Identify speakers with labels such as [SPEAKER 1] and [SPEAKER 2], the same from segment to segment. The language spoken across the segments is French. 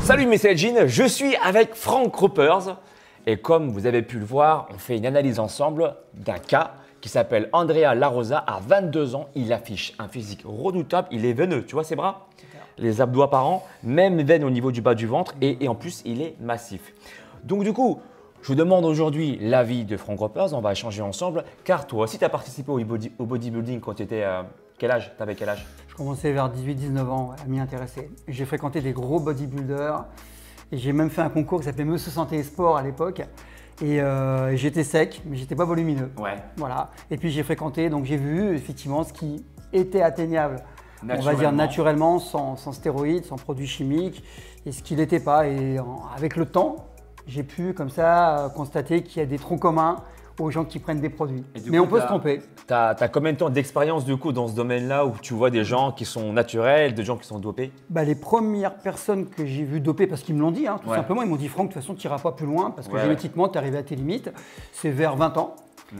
[SPEAKER 1] Salut mes Jean, je suis avec Frank Ropers et comme vous avez pu le voir, on fait une analyse ensemble d'un cas qui s'appelle Andrea Larosa. À 22 ans, il affiche un physique redoutable, il est veineux, tu vois ses bras, les abdos apparents, même veine au niveau du bas du ventre et en plus il est massif. Donc du coup, je vous demande aujourd'hui l'avis de Frank Ropers, on va échanger ensemble car toi aussi tu as participé au bodybuilding quand tu étais… quel âge? Tu avais quel âge?
[SPEAKER 2] Je commençais vers 18-19 ans à m'y intéresser. J'ai fréquenté des gros bodybuilders et j'ai même fait un concours qui s'appelait Monsieur Santé et Sport à l'époque. Et j'étais sec, mais j'étais pas volumineux.
[SPEAKER 1] Ouais.
[SPEAKER 2] Voilà. Et puis j'ai fréquenté, donc j'ai vu effectivement ce qui était atteignable, on va dire naturellement, sans stéroïdes, sans produits chimiques, et ce qui n'était pas. Et avec le temps, j'ai pu comme ça constater qu'il y a des troncs communs aux gens qui prennent des produits. Mais on peut se tromper.
[SPEAKER 1] Tu as combien de temps d'expérience du coup dans ce domaine-là où tu vois des gens qui sont naturels, des gens qui sont dopés?
[SPEAKER 2] Les premières personnes que j'ai vues doper, parce qu'ils me l'ont dit, tout simplement, ils m'ont dit Franck, de toute façon, tu n'iras pas plus loin parce que génétiquement, tu es arrivé à tes limites. C'est vers 20 ans.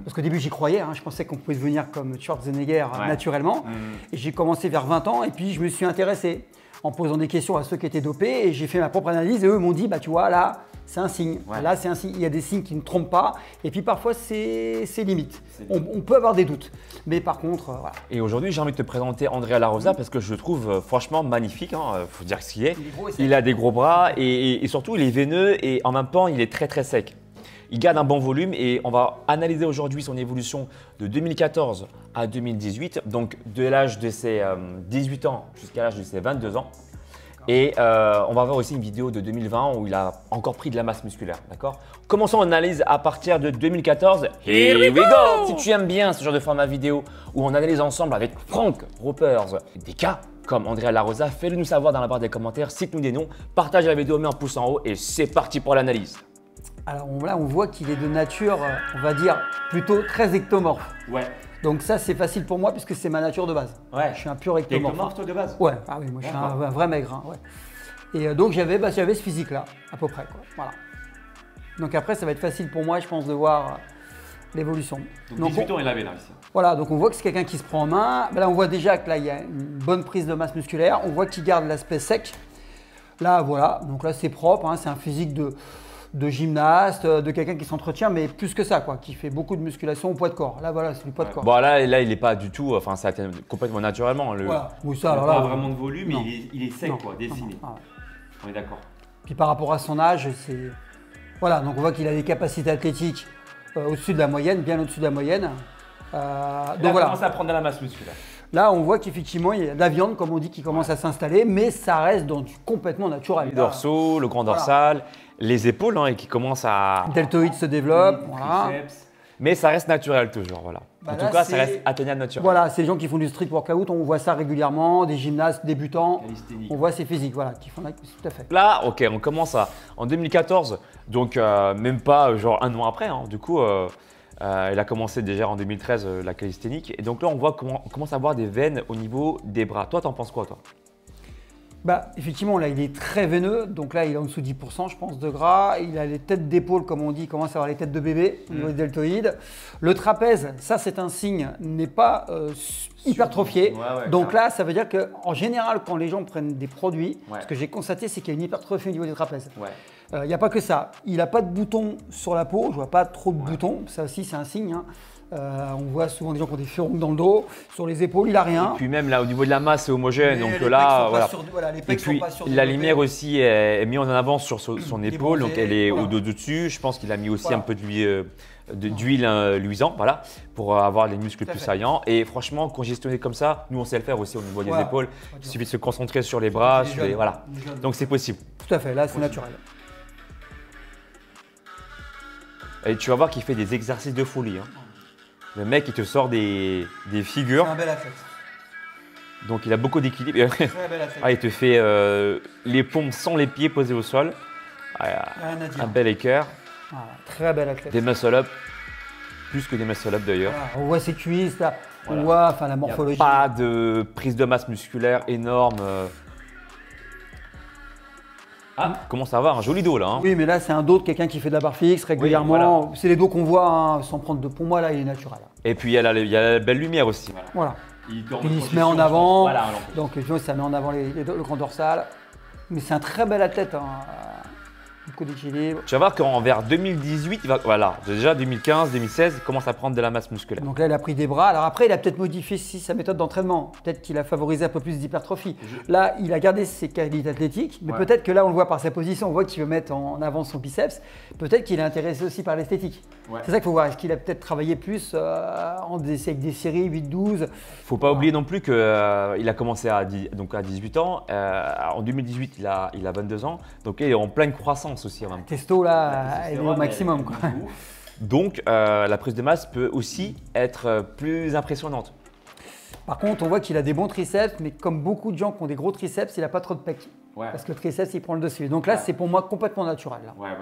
[SPEAKER 2] Parce qu'au début, j'y croyais, je pensais qu'on pouvait devenir comme Schwarzenegger naturellement. Et j'ai commencé vers 20 ans et puis je me suis intéressé en posant des questions à ceux qui étaient dopés et j'ai fait ma propre analyse et eux m'ont dit, tu vois, là, c'est un signe. Là, c'est un signe. Il y a des signes qui ne trompent pas et puis parfois, c'est limite. On peut avoir des doutes. Mais par contre, voilà.
[SPEAKER 1] Et aujourd'hui, j'ai envie de te présenter Andrea Larosa parce que je le trouve franchement magnifique. Faut dire ce qu'il est. Il a des gros bras et surtout, il est veineux et en même temps, il est très très sec. Il garde un bon volume et on va analyser aujourd'hui son évolution de 2014 à 2018, donc de l'âge de ses 18 ans jusqu'à l'âge de ses 22 ans. Et on va voir aussi une vidéo de 2020 où il a encore pris de la masse musculaire, d'accord? Commençons l'analyse à partir de 2014. Here we go! Si tu aimes bien ce genre de format vidéo où on analyse ensemble avec Frank Ropers des cas comme Andrea Larosa, fais-le nous savoir dans la barre des commentaires, cite-nous des noms, partage la vidéo, mets un pouce en haut et c'est parti pour l'analyse.
[SPEAKER 2] Alors là, on voit qu'il est de nature, on va dire, plutôt très ectomorphe.
[SPEAKER 1] Ouais.
[SPEAKER 2] Donc ça, c'est facile pour moi puisque c'est ma nature de base.
[SPEAKER 1] Ouais.
[SPEAKER 2] Je suis un pur ectomorphe.
[SPEAKER 1] T'es ectomorphe toi de base?
[SPEAKER 2] Ouais. Ah oui, moi je suis un vrai maigre. Et donc j'avais ce physique-là, à peu près. Voilà. Donc après, ça va être facile pour moi, je pense, de voir l'évolution.
[SPEAKER 1] Donc 18 ans, il avait là ici.
[SPEAKER 2] Voilà, donc on voit que c'est quelqu'un qui se prend en main. Là, on voit déjà que là, il y a une bonne prise de masse musculaire. On voit qu'il garde l'aspect sec. Là, voilà. Donc là, c'est propre. C'est un physique de gymnaste, de quelqu'un qui s'entretient, mais plus que ça, qui fait beaucoup de musculation au poids de corps. Là, voilà, c'est du poids de corps.
[SPEAKER 1] Bon, là, il n'est pas du tout, enfin, ça atteint complètement naturellement.
[SPEAKER 2] Voilà. Oui, ça,
[SPEAKER 1] il
[SPEAKER 2] alors
[SPEAKER 1] n'a
[SPEAKER 2] là,
[SPEAKER 1] pas vraiment de volume, mais il est sec, dessiné. On est d'accord.
[SPEAKER 2] Puis par rapport à son âge, c'est… Voilà, donc on voit qu'il a des capacités athlétiques au-dessus de la moyenne, bien au-dessus de la moyenne.
[SPEAKER 1] Donc voilà. Il commence à prendre de la masse musculaire.
[SPEAKER 2] Là, on voit qu'effectivement, il y a de la viande, comme on dit, qui commence à s'installer, mais ça reste dans du complètement naturel.
[SPEAKER 1] Les dorsaux, le grand dorsal, les épaules, et qui commencent à…
[SPEAKER 2] Le deltoïde se développe, voilà.
[SPEAKER 1] Mais ça reste naturel toujours, voilà. En tout cas, ça reste atteignable naturel.
[SPEAKER 2] Voilà, c'est les gens qui font du street workout, on voit ça régulièrement, des gymnastes débutants, on voit ces physiques, voilà, qui font tout à fait.
[SPEAKER 1] Là, ok, on commence en 2014, donc même pas genre un an après, du coup… il a commencé déjà en 2013 la calisthénique et donc là on voit comment on commence à avoir des veines au niveau des bras. Toi, t'en penses quoi toi?
[SPEAKER 2] Effectivement, là il est très veineux, donc là il est en dessous de 10% je pense de gras. Il a les têtes d'épaule comme on dit, il commence à avoir les têtes de bébé au niveau des deltoïdes. Le trapèze, ça c'est un signe, n'est pas hypertrophié. Donc là ça veut dire qu'en général quand les gens prennent des produits, ce que j'ai constaté c'est qu'il y a une hypertrophie au niveau des trapèzes. Il n'y a pas que ça. Il n'a pas de boutons sur la peau, je vois pas trop de boutons, ça aussi c'est un signe. On voit souvent des gens qui ont des furoncles dans le dos, sur les épaules, il n'a rien.
[SPEAKER 1] Et puis même là au niveau de la masse c'est homogène, donc là voilà. Et puis la lumière aussi est mise en avant sur son épaule, donc elle est au dos dessus. Je pense qu'il a mis aussi un peu d'huile luisant, voilà, pour avoir les muscles plus saillants. Et franchement, congestionner comme ça, nous on sait le faire aussi au niveau des épaules. Il suffit de se concentrer sur les bras, voilà. Donc c'est possible.
[SPEAKER 2] Tout à fait, là c'est naturel.
[SPEAKER 1] Et tu vas voir qu'il fait des exercices de folie. Le mec, il te sort des figures.
[SPEAKER 2] C'est un bel athlète.
[SPEAKER 1] Donc, il a beaucoup d'équilibre.
[SPEAKER 2] Très bel athlète.
[SPEAKER 1] Il te fait les pompes sans les pieds posés au sol. Un bel équerre.
[SPEAKER 2] Très bel athlète.
[SPEAKER 1] Des muscle-up. Plus que des muscle-up d'ailleurs.
[SPEAKER 2] On voit ses cuisses, là. On voit la morphologie.
[SPEAKER 1] Pas de prise de masse musculaire énorme. Commence à avoir un joli dos là.
[SPEAKER 2] Oui, mais là, c'est un dos de quelqu'un qui fait de la barre fixe régulièrement. C'est les dos qu'on voit sans prendre de… Pour moi, là, il est naturel.
[SPEAKER 1] Et puis, il y a la belle lumière aussi.
[SPEAKER 2] Voilà. Il se met en avant. Donc, ça met en avant le grand dorsal. Mais c'est un très bel athlète. Hein. Beaucoup d'équilibre.
[SPEAKER 1] Tu vas voir qu'en vers 2018, voilà, déjà 2015, 2016, il commence à prendre de la masse musculaire.
[SPEAKER 2] Donc là, il a pris des bras. Alors après, il a peut-être modifié sa méthode d'entraînement. Peut-être qu'il a favorisé un peu plus d'hypertrophie. Là, il a gardé ses qualités athlétiques, mais peut-être que là, on le voit par sa position, on voit qu'il veut mettre en avant son biceps. Peut-être qu'il est intéressé aussi par l'esthétique. C'est ça qu'il faut voir. Est-ce qu'il a peut-être travaillé plus avec des séries 8-12?
[SPEAKER 1] Il ne faut pas oublier non plus qu'il a commencé à 18 ans. En 2018, il a 22 ans. Donc il est en pleine croissance aussi.
[SPEAKER 2] Testo, là, elle est au maximum. Quoi.
[SPEAKER 1] Donc la prise de masse peut aussi être plus impressionnante.
[SPEAKER 2] Par contre, on voit qu'il a des bons triceps, mais comme beaucoup de gens qui ont des gros triceps, il n'a pas trop de pecs. Parce que le triceps, il prend le dessus. Donc là, c'est pour moi complètement naturel. Là.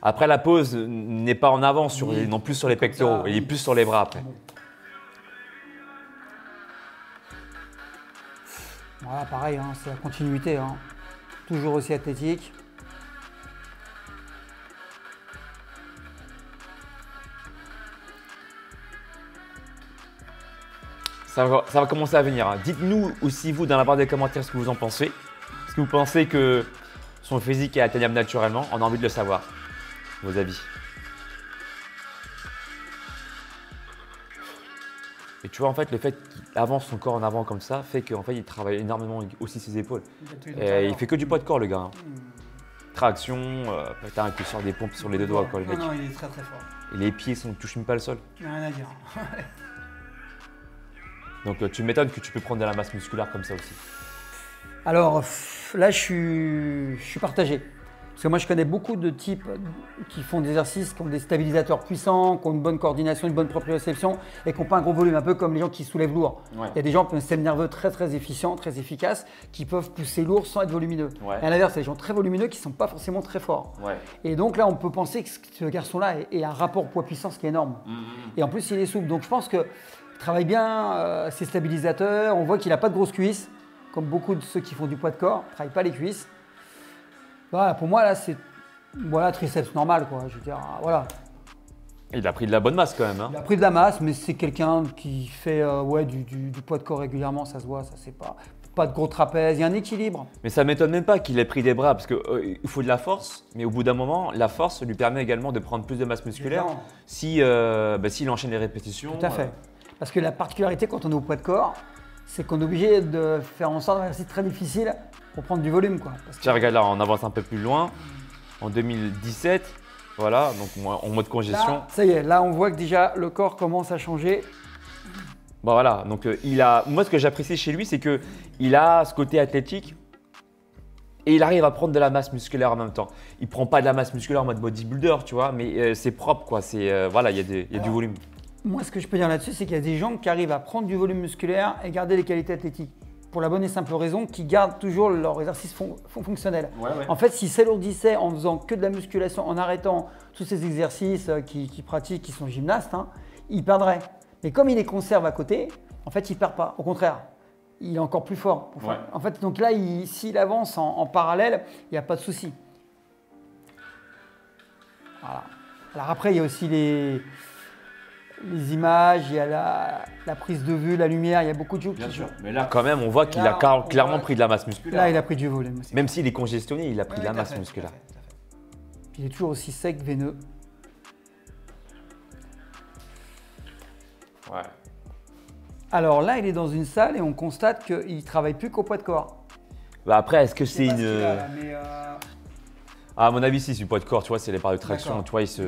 [SPEAKER 1] Après, la pose n'est pas en avant non plus sur les pectoraux, il est plus sur les bras après.
[SPEAKER 2] Voilà, pareil, hein, c'est la continuité. Hein. Toujours aussi athlétique.
[SPEAKER 1] Ça va commencer à venir. Hein. Dites-nous aussi, vous, dans la barre des commentaires, ce que vous en pensez. Est-ce que vous pensez que son physique est atteignable naturellement? On a envie de le savoir. Vos avis. Et tu vois, en fait, le fait qu'il avance son corps en avant comme ça fait qu'en fait, il travaille énormément aussi ses épaules. Et il fait que du poids de corps, le gars. Hein. Traction, putain, il sort des pompes sur les deux doigts, quoi, le mec.
[SPEAKER 2] Non, il est très très fort.
[SPEAKER 1] Et les pieds ne touchent même pas le sol.
[SPEAKER 2] Il n'y a rien à dire.
[SPEAKER 1] Donc tu m'étonnes que tu peux prendre de la masse musculaire comme ça aussi.
[SPEAKER 2] Alors là, je suis partagé. Parce que moi, je connais beaucoup de types qui font des exercices, qui ont des stabilisateurs puissants, qui ont une bonne coordination, une bonne proprioception et qui n'ont pas un gros volume, un peu comme les gens qui soulèvent lourd. Il y a des gens qui ont un système nerveux très très efficient, très efficace, qui peuvent pousser lourd sans être volumineux. Et à l'inverse, il y a des gens très volumineux qui ne sont pas forcément très forts. Et donc là, on peut penser que ce garçon-là ait un rapport poids-puissance qui est énorme. Et en plus, il est souple. Donc je pense qu'il travaille bien ses stabilisateurs. On voit qu'il n'a pas de grosses cuisses, comme beaucoup de ceux qui font du poids de corps. Il ne travaille pas les cuisses. Voilà, pour moi, là, c'est triceps normal, quoi. Je veux dire, voilà.
[SPEAKER 1] Il a pris de la bonne masse quand même. Hein.
[SPEAKER 2] Il a pris de la masse, mais c'est quelqu'un qui fait du poids de corps régulièrement, ça se voit, ça c'est pas de gros trapèze, il y a un équilibre.
[SPEAKER 1] Mais ça ne m'étonne même pas qu'il ait pris des bras, parce qu'il faut de la force, mais au bout d'un moment, la force lui permet également de prendre plus de masse musculaire s'il enchaîne les répétitions.
[SPEAKER 2] Tout à fait. Parce que la particularité quand on est au poids de corps, c'est qu'on est obligé de faire en sorte d'exercice très difficile pour prendre du volume. Quoi.
[SPEAKER 1] Tiens, regarde là, on avance un peu plus loin. En 2017, voilà, donc en mode congestion.
[SPEAKER 2] Là, ça y est, là on voit que déjà le corps commence à changer.
[SPEAKER 1] Bon voilà, donc moi ce que j'apprécie chez lui, c'est qu'il a ce côté athlétique et il arrive à prendre de la masse musculaire en même temps. Il prend pas de la masse musculaire en mode bodybuilder, tu vois, mais c'est propre quoi, voilà, il y a du volume.
[SPEAKER 2] Moi ce que je peux dire là-dessus, c'est qu'il y a des gens qui arrivent à prendre du volume musculaire et garder les qualités athlétiques. Pour la bonne et simple raison qu'ils gardent toujours leur exercice fonctionnel. En fait, s'ils s'alourdissaient en faisant que de la musculation, en arrêtant tous ces exercices qu'ils pratiquent, qui sont gymnastes, hein, ils perdraient. Mais comme il les conserve à côté, en fait, il ne perd pas. Au contraire, il est encore plus fort. En fait, donc là, s'il avance en parallèle, il n'y a pas de souci. Voilà. Alors après, il y a aussi les images, il y a la prise de vue, la lumière, il y a beaucoup de choses qui jouent.
[SPEAKER 1] Mais là, quand même, on voit qu'il a clairement pris de la masse musculaire.
[SPEAKER 2] Là, il a pris du volume aussi.
[SPEAKER 1] Même s'il est congestionné, il a pris de la masse musculaire.
[SPEAKER 2] Tout à fait. Puis il est toujours aussi sec, veineux.
[SPEAKER 1] Ouais.
[SPEAKER 2] Alors là, il est dans une salle et on constate qu'il ne travaille plus qu'au poids de corps.
[SPEAKER 1] Bah après, est-ce que c'est une…
[SPEAKER 2] Ah,
[SPEAKER 1] à mon avis, si, c'est du poids de corps, tu vois, c'est les barres de traction, tu vois, il se…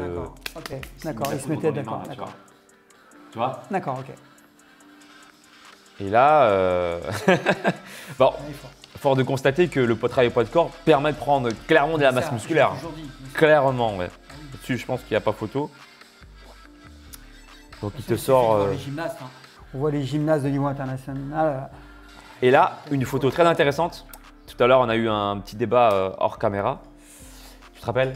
[SPEAKER 2] D'accord, il se mettait, d'accord.
[SPEAKER 1] Tu vois?
[SPEAKER 2] D'accord, ok.
[SPEAKER 1] Et là, bon, fort de constater que le travail au poids de corps permet de prendre clairement de la masse musculaire. Clairement, ouais. Là-dessus, je pense qu'il n'y a pas photo. Donc il te sort…
[SPEAKER 2] On voit les gymnastes de niveau international.
[SPEAKER 1] Et là, une photo très intéressante. Tout à l'heure, on a eu un petit débat hors caméra. Tu te rappelles?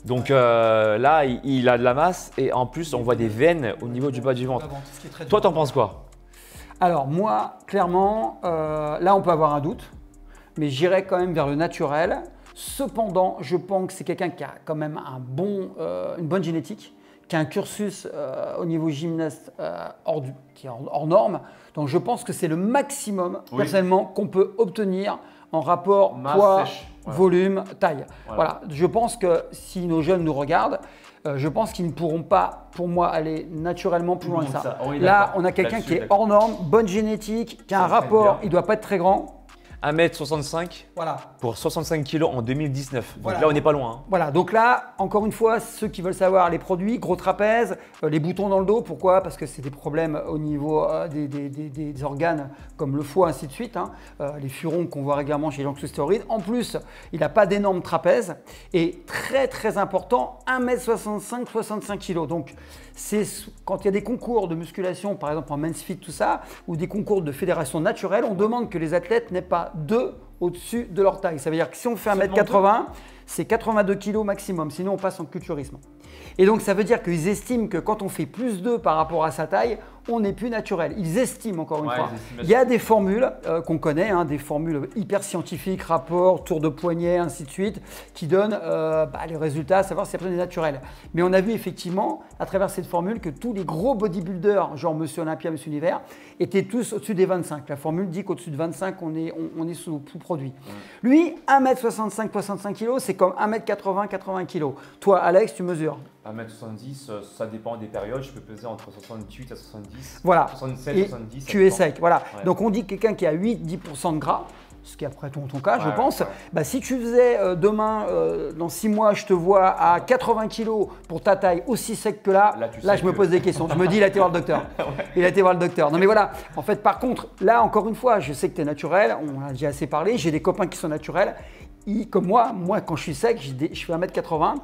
[SPEAKER 1] Donc là, il a de la masse et en plus, on voit des veines au niveau du bas du ventre. Toi, t'en penses quoi?
[SPEAKER 2] Alors moi, clairement, là, on peut avoir un doute, mais j'irai quand même vers le naturel. Cependant, je pense que c'est quelqu'un qui a quand même une bonne génétique, qui a un cursus au niveau gymnaste qui est hors norme. Donc je pense que c'est le maximum, personnellement, qu'on peut obtenir en rapport
[SPEAKER 1] Masse,
[SPEAKER 2] poids,
[SPEAKER 1] sèche. Voilà.
[SPEAKER 2] volume, taille. Voilà. Je pense que si nos jeunes nous regardent, je pense qu'ils ne pourront pas, pour moi, aller naturellement plus loin que ça.
[SPEAKER 1] Oui,
[SPEAKER 2] là, on a quelqu'un qui est hors norme, bonne génétique, qui a un rapport, il ne doit pas être très grand.
[SPEAKER 1] 1m65
[SPEAKER 2] voilà.
[SPEAKER 1] pour 65 kg en 2019. Donc
[SPEAKER 2] voilà.
[SPEAKER 1] là, on n'est pas loin. Hein.
[SPEAKER 2] Voilà, donc là, encore une fois, ceux qui veulent savoir les produits, gros trapèze, les boutons dans le dos, pourquoi? Parce que c'est des problèmes au niveau des organes comme le foie, ainsi de suite. Hein. Les furons qu'on voit régulièrement chez les gens sous stéroïdes. En plus, il n'a pas d'énorme trapèze et très très important, 1m65, 65 kg. Donc, c'est quand il y a des concours de musculation, par exemple en Men's Fit, tout ça, ou des concours de fédération naturelle, on demande que les athlètes n'aient pas 2 au-dessus de leur taille. Ça veut dire que si on fait 1m80, c'est 82 kg maximum, sinon on passe en culturisme. Et donc ça veut dire qu'ils estiment que quand on fait plus 2 par rapport à sa taille, on n'est plus naturel. Ils estiment encore une fois. Il y a des formules qu'on connaît, hein, des formules hyper scientifiques, rapports, tour de poignet, ainsi de suite, qui donnent les résultats, à savoir si la personne est naturelle. Mais on a vu effectivement, à travers cette formule, que tous les gros bodybuilders, genre Monsieur Olympia, Monsieur Univers, étaient tous au-dessus des 25. La formule dit qu'au-dessus de 25, on est sous-produit. Lui, 1m65, 65 kg, c'est comme 1m80, 80 kg. Toi, Alex, tu mesures
[SPEAKER 1] 1m70, ça dépend des périodes. Je peux peser entre 68 à 70.
[SPEAKER 2] Voilà.
[SPEAKER 1] 67,
[SPEAKER 2] et
[SPEAKER 1] 70.
[SPEAKER 2] Tu es sec. Voilà. Ouais. Donc on dit que quelqu'un qui a 8-10% de gras, ce qui est après ton cas, je pense. Ouais. Bah, si tu faisais demain, dans 6 mois, je te vois à 80 kg pour ta taille aussi sec que là je me pose des questions. Je me dis, il a été voir le docteur. Il a été voir le docteur. Non mais voilà, en fait, par contre, là, encore une fois, je sais que tu es naturel, on en a déjà assez parlé, j'ai des copains qui sont naturels. Comme moi, quand je suis sec, je fais 1m80,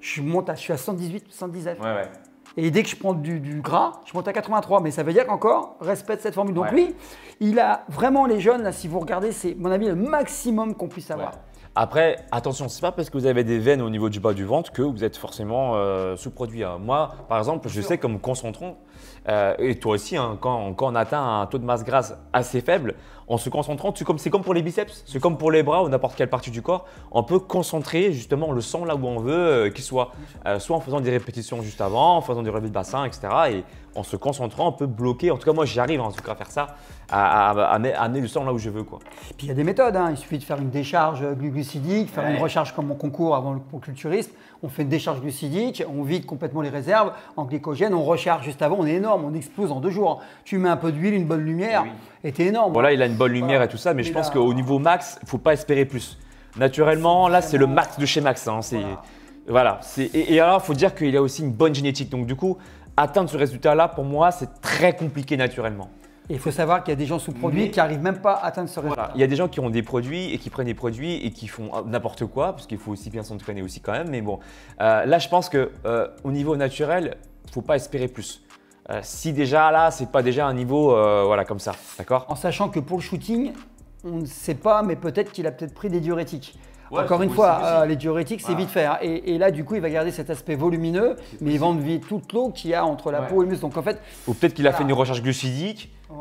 [SPEAKER 2] je suis à 118, 119.
[SPEAKER 1] Ouais.
[SPEAKER 2] Et dès que je prends du gras, je monte à 83. Mais ça veut dire qu'encore, respecte cette formule. Donc lui, il a vraiment les jeunes, là, si vous regardez, c'est, mon avis, le maximum qu'on puisse avoir.
[SPEAKER 1] Après, attention, c'est pas parce que vous avez des veines au niveau du bas du ventre que vous êtes forcément sous-produit. Hein. Moi, par exemple, je sais qu'en me concentrant, et toi aussi, hein, quand on atteint un taux de masse grasse assez faible, en se concentrant, c'est comme pour les biceps, c'est comme pour les bras ou n'importe quelle partie du corps, on peut concentrer justement le sang là où on veut qu'il soit, soit en faisant des répétitions juste avant, en faisant des relevés de bassin, etc. Et en se concentrant, on peut bloquer, en tout cas moi j'y arrive en tout cas à faire ça, à amener le sang là où je veux. Quoi.
[SPEAKER 2] Puis il y a des méthodes, hein. Il suffit de faire une décharge glucidique, faire une recharge comme en concours avant le culturiste. On fait une décharge glucidique, on vide complètement les réserves en glycogène, on recharge juste avant, on est énorme, on explose en 2 jours. Tu mets un peu d'huile, une bonne lumière, et t'es énorme.
[SPEAKER 1] Voilà, il a une bonne lumière et tout ça, mais je pense qu'au niveau max, il ne faut pas espérer plus. Naturellement, là, c'est le max de chez max. Hein. Voilà. Et alors, il faut dire qu'il a aussi une bonne génétique. Donc, du coup, atteindre ce résultat-là, pour moi, c'est très compliqué naturellement.
[SPEAKER 2] Et il faut savoir qu'il y a des gens sous-produits qui n'arrivent même pas à atteindre ce résultat.
[SPEAKER 1] Voilà. Il y a des gens qui ont des produits et qui prennent des produits et qui font n'importe quoi, parce qu'il faut aussi bien s'entraîner aussi quand même. Mais bon, là, je pense qu'au niveau naturel, il ne faut pas espérer plus. Si déjà là, c'est pas déjà un niveau voilà, comme ça, d'accord?
[SPEAKER 2] En sachant que pour le shooting, on ne sait pas, mais peut-être qu'il a peut-être pris des diurétiques.
[SPEAKER 1] Ouais,
[SPEAKER 2] encore une fois, les diurétiques, c'est vite fait. Hein. Et là, du coup, il va garder cet aspect volumineux, mais il va enlever toute l'eau qu'il y a entre la peau et le muscle. Donc en fait,
[SPEAKER 1] ou peut-être qu'il a fait une recharge glucidique. C'est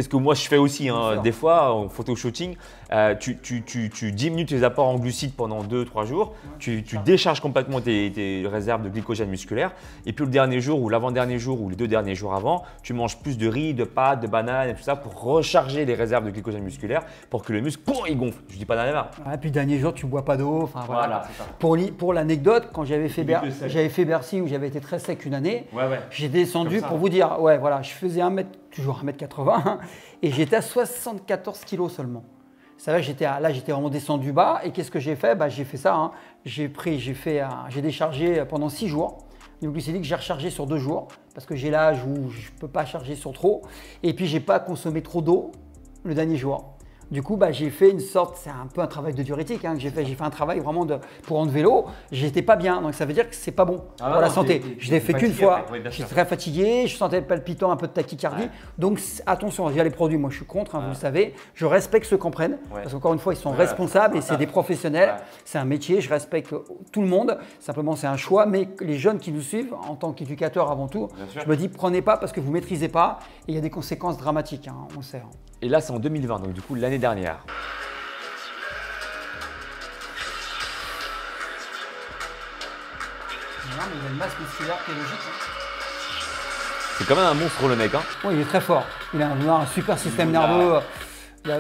[SPEAKER 1] ce que moi je fais aussi. Hein. Des fois, en photo-shooting, tu diminues tes apports en glucides pendant 2-3 jours. Tu décharges complètement tes réserves de glycogène musculaire. Et puis le dernier jour ou l'avant-dernier jour ou les 2 derniers jours avant, tu manges plus de riz, de pâtes, de bananes et tout ça pour recharger les réserves de glycogène musculaire pour que le muscle, il gonfle. Je dis pas d'anima.
[SPEAKER 2] Et puis le dernier jour, tu bois pas d'eau. Enfin, voilà. Pour l'anecdote, quand j'avais fait Bercy où j'avais été très sec une année, j'ai descendu pour vous dire, je faisais toujours 1m80 et j'étais à 74 kg seulement. Ça va, j'étais vraiment descendu bas et qu'est-ce que j'ai fait? J'ai fait ça, hein. J'ai déchargé pendant 6 jours. Le glucidique, j'ai rechargé sur 2 jours parce que j'ai l'âge où je ne peux pas charger sur trop et puis j'ai pas consommé trop d'eau le dernier jour. Du coup, j'ai fait une sorte, c'est un peu un travail de diurétique que j'ai fait. J'ai fait un travail vraiment pour rendre vélo. J'étais pas bien, donc ça veut dire que c'est pas bon pour la santé. Je l'ai fait qu'une fois. J'étais très fatigué, je sentais palpitant, un peu de tachycardie. Donc attention, il y a les produits, moi je suis contre, vous le savez. Je respecte ceux qui en prennent parce qu'encore une fois, ils sont responsables et c'est des professionnels. C'est un métier, je respecte tout le monde. Simplement, c'est un choix. Mais les jeunes qui nous suivent, en tant qu'éducateur avant tout, je me dis prenez pas parce que vous maîtrisez pas et il y a des conséquences dramatiques, hein, on le sait.
[SPEAKER 1] Et là, c'est en 2020, donc du coup, l'année dernière.
[SPEAKER 2] Non, mais il a une masse musculaire qui est logique.
[SPEAKER 1] C'est quand même un monstre le mec. Hein.
[SPEAKER 2] Oui, il est très fort. Il a un super système nerveux. Ouais.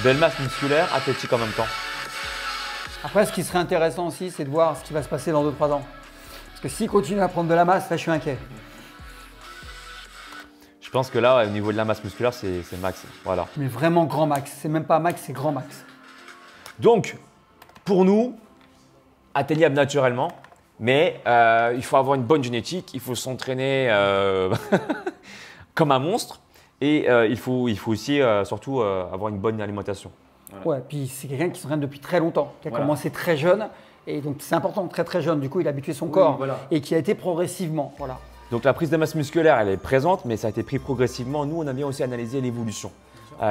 [SPEAKER 1] Belle masse musculaire, athlétique en même temps.
[SPEAKER 2] Après, ce qui serait intéressant aussi, c'est de voir ce qui va se passer dans 2-3 ans. Parce que s'il continue à prendre de la masse, là, je suis inquiet.
[SPEAKER 1] Je pense que là, au niveau de la masse musculaire, c'est max. Voilà.
[SPEAKER 2] Mais vraiment grand max. C'est même pas max, c'est grand max.
[SPEAKER 1] Donc, pour nous, atteignable naturellement, mais il faut avoir une bonne génétique, il faut s'entraîner comme un monstre et il faut aussi surtout avoir une bonne alimentation.
[SPEAKER 2] Voilà. Ouais, puis c'est quelqu'un qui s'entraîne depuis très longtemps, qui a
[SPEAKER 1] Voilà.
[SPEAKER 2] commencé très jeune. Et donc c'est important, très jeune. Du coup, il a habitué son corps
[SPEAKER 1] voilà.
[SPEAKER 2] et qui a été progressivement. Voilà.
[SPEAKER 1] Donc la prise de masse musculaire, elle est présente, mais ça a été pris progressivement. Nous, on a bien aussi analysé l'évolution.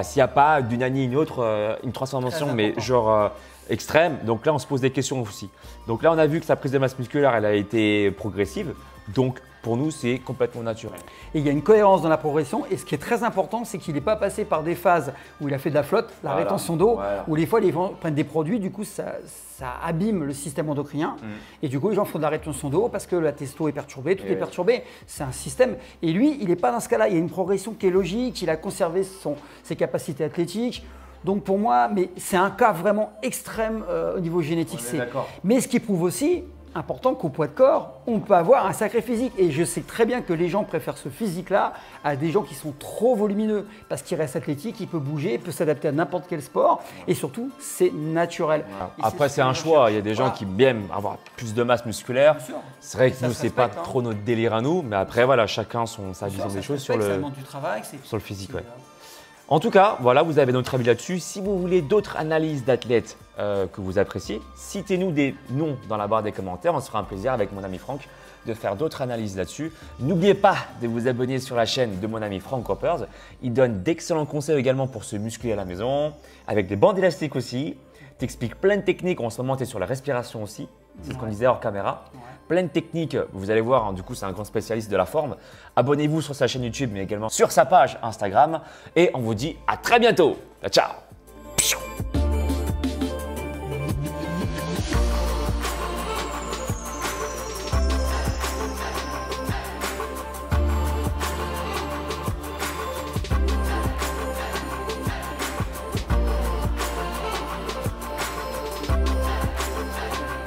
[SPEAKER 1] S'il n'y a pas d'une année à une autre, une transformation, mais genre extrême, donc là, on se pose des questions aussi. Donc là, on a vu que sa prise de masse musculaire, elle a été progressive. Donc pour nous, c'est complètement naturel.
[SPEAKER 2] Et il y a une cohérence dans la progression. Et ce qui est très important, c'est qu'il n'est pas passé par des phases où il a fait de la flotte, la
[SPEAKER 1] Voilà.
[SPEAKER 2] rétention d'eau,
[SPEAKER 1] Voilà.
[SPEAKER 2] où des fois les gens prennent des produits, du coup ça abîme le système endocrinien. Et du coup, les gens font de la rétention d'eau parce que la testo est perturbée, tout est perturbé. C'est un système. Et lui, il n'est pas dans ce cas-là. Il y a une progression qui est logique. Il a conservé ses capacités athlétiques. Donc pour moi, mais c'est un cas vraiment extrême au niveau génétique. Mais ce qui prouve aussi, important qu'au poids de corps, on peut avoir un sacré physique. Et je sais très bien que les gens préfèrent ce physique-là à des gens qui sont trop volumineux parce qu'il reste athlétique, il peut bouger, il peut s'adapter à n'importe quel sport et surtout, c'est naturel.
[SPEAKER 1] Voilà.
[SPEAKER 2] Et
[SPEAKER 1] Après, c'est un choix. Il y a des gens qui aiment avoir plus de masse musculaire.
[SPEAKER 2] Bien sûr.
[SPEAKER 1] C'est vrai
[SPEAKER 2] Et
[SPEAKER 1] que
[SPEAKER 2] ça
[SPEAKER 1] nous,
[SPEAKER 2] se
[SPEAKER 1] c'est pas
[SPEAKER 2] respecte, hein.
[SPEAKER 1] trop notre délire à nous. Mais après, voilà, chacun sa vision
[SPEAKER 2] Ça
[SPEAKER 1] des
[SPEAKER 2] se
[SPEAKER 1] choses sur
[SPEAKER 2] respecte, ça
[SPEAKER 1] le,
[SPEAKER 2] demande du travail,
[SPEAKER 1] sur le physique. Ouais. En tout cas, voilà, vous avez notre avis là-dessus. Si vous voulez d'autres analyses d'athlètes que vous appréciez, citez-nous des noms dans la barre des commentaires. On se fera un plaisir avec mon ami Franck de faire d'autres analyses là-dessus. N'oubliez pas de vous abonner sur la chaîne de mon ami Franck Coppers. Il donne d'excellents conseils également pour se muscler à la maison, avec des bandes élastiques aussi. T'expliques plein de techniques. En ce moment, tu es sur la respiration aussi. C'est ce qu'on disait hors caméra. Plein de techniques, vous allez voir, hein, du coup c'est un grand spécialiste de la forme. Abonnez-vous sur sa chaîne YouTube mais également sur sa page Instagram et on vous dit à très bientôt. Ciao.